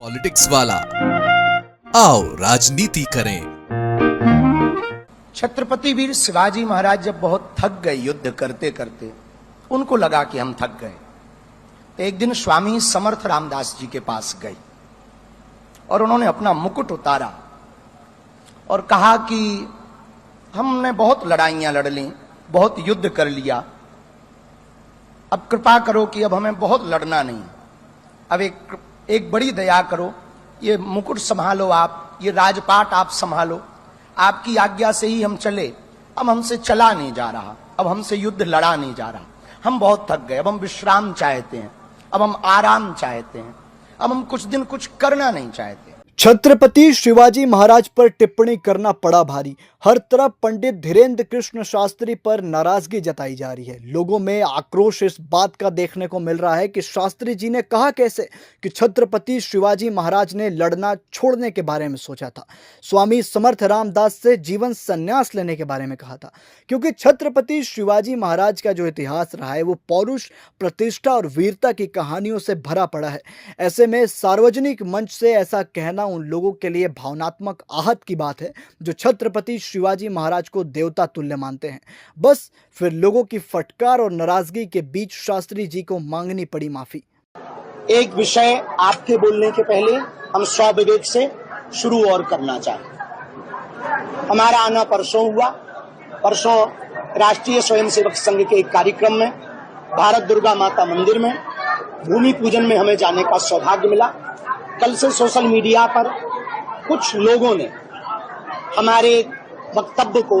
Politics वाला आओ राजनीति करें। छत्रपति वीर शिवाजी महाराज जब बहुत थक गए युद्ध करते करते, उनको लगा कि हम थक गए, तो एक दिन स्वामी समर्थ रामदास जी के पास गए और उन्होंने अपना मुकुट उतारा और कहा कि हमने बहुत लड़ाइयां लड़ ली, बहुत युद्ध कर लिया, अब कृपा करो कि अब हमें बहुत लड़ना नहीं, अब एक बड़ी दया करो, ये मुकुट संभालो, आप ये राजपाट आप संभालो, आपकी आज्ञा से ही हम चले, अब हमसे चला नहीं जा रहा, अब हमसे युद्ध लड़ा नहीं जा रहा, हम बहुत थक गए, अब हम विश्राम चाहते हैं, अब हम आराम चाहते हैं, अब हम कुछ दिन कुछ करना नहीं चाहते। छत्रपति शिवाजी महाराज पर टिप्पणी करना पड़ा भारी। हर तरफ पंडित धीरेन्द्र कृष्ण शास्त्री पर नाराजगी जताई जा रही है। लोगों में आक्रोश इस बात का देखने को मिल रहा है कि शास्त्री जी ने कहा कैसे कि छत्रपति शिवाजी महाराज ने लड़ना छोड़ने के बारे में सोचा था, स्वामी समर्थ रामदास से जीवन संन्यास लेने के बारे में कहा था, क्योंकि छत्रपति शिवाजी महाराज का जो इतिहास रहा है वो पौरुष, प्रतिष्ठा और वीरता की कहानियों से भरा पड़ा है। ऐसे में सार्वजनिक मंच से ऐसा कहना उन लोगों के लिए भावनात्मक आहत की बात है जो छत्रपति शिवाजी महाराज को देवता तुल्य मानते हैं। बस फिर लोगों की फटकार और नाराजगी के बीच शास्त्री जी को मांगनी पड़ी माफी। एक विषय आपके बोलने के पहले हम स्वविवेक से शुरू और करना चाहें। हमारा आना परसों हुआ। परसों राष्ट्रीय स्वयंसेवक संघ के एक कार्यक्रम में भारत दुर्गा माता मंदिर में भूमि पूजन में हमें जाने का सौभाग्य मिला। कल से सोशल मीडिया पर कुछ लोगों ने हमारे वक्तव्य को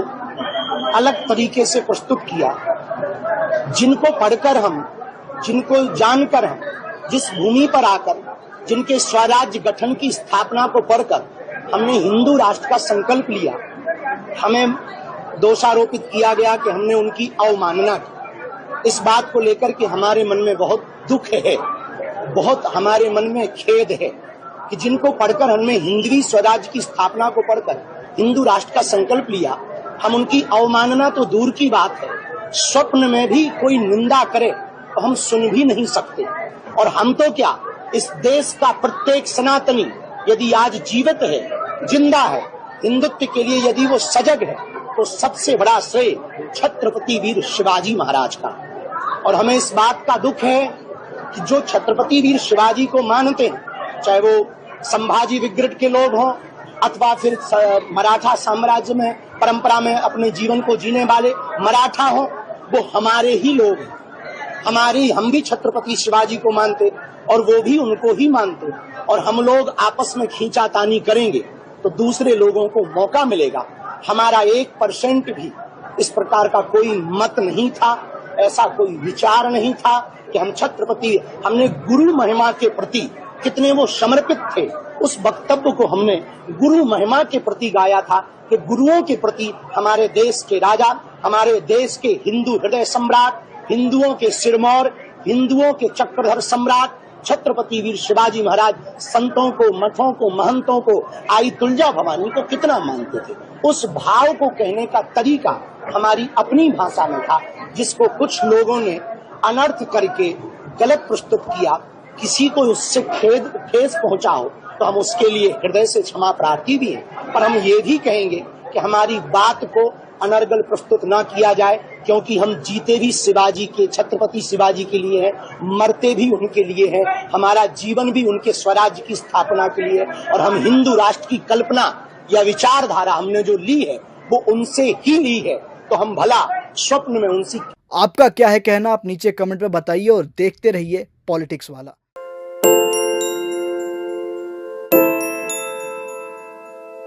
अलग तरीके से प्रस्तुत किया, जिनको पढ़कर हम, जिनको जानकर हम, जिस भूमि पर आकर, जिनके स्वराज्य गठन की स्थापना को पढ़कर हमने हिंदू राष्ट्र का संकल्प लिया, हमें दोषारोपित किया गया कि हमने उनकी अवमानना की। इस बात को लेकर के हमारे मन में बहुत दुख है, बहुत हमारे मन में खेद है कि जिनको पढ़कर हमने हिंदवी स्वराज्य की स्थापना को पढ़कर हिंदू राष्ट्र का संकल्प लिया, हम उनकी अवमानना तो दूर की बात है, स्वप्न में भी कोई निंदा करे तो हम सुन भी नहीं सकते। और हम तो क्या, इस देश का प्रत्येक सनातनी यदि आज जीवित है, जिंदा है, हिंदुत्व के लिए यदि वो सजग है, तो सबसे बड़ा श्रेय छत्रपति वीर शिवाजी महाराज का। और हमें इस बात का दुख है कि जो छत्रपति वीर शिवाजी को मानते हैं, चाहे वो संभाजी विग्रह के लोग हों अथवा फिर मराठा साम्राज्य में परंपरा में अपने जीवन को जीने वाले मराठा हों, वो हमारे ही लोग हैं। हम भी छत्रपति शिवाजी को मानते और वो भी उनको ही मानते, और हम लोग आपस में खींचातानी करेंगे तो दूसरे लोगों को मौका मिलेगा। हमारा 1% भी इस प्रकार का कोई मत नहीं था, ऐसा कोई विचार नहीं था कि हम छत्रपति, हमने गुरु महिमा के प्रति कितने वो समर्पित थे, उस वक्तव्य को हमने गुरु महिमा के प्रति गाया था कि गुरुओं के प्रति हमारे देश के राजा, हमारे देश के हिंदू हृदय सम्राट, हिंदुओं के सिरमौर, हिंदुओं के चक्रधर सम्राट छत्रपति वीर शिवाजी महाराज संतों को, मठों को, महंतों को, आई तुलजा भवानी को कितना मानते थे। उस भाव को कहने का तरीका हमारी अपनी भाषा में था, जिसको कुछ लोगों ने अनर्थ करके गलत प्रस्तुत किया। किसी को उससे ठेस पहुंचा हो तो हम उसके लिए हृदय से क्षमा प्रार्थी भी हैं, पर हम ये भी कहेंगे कि हमारी बात को अनर्गल प्रस्तुत ना किया जाए, क्योंकि हम जीते भी शिवाजी के, छत्रपति शिवाजी के लिए हैं, मरते भी उनके लिए हैं, हमारा जीवन भी उनके स्वराज्य की स्थापना के लिए है, और हम हिंदू राष्ट्र की कल्पना या विचारधारा हमने जो ली है वो उनसे ही ली है, तो हम भला स्वप्न में उनसे। आपका क्या है कहना, आप नीचे कमेंट में बताइए और देखते रहिए पॉलिटिक्स वाला।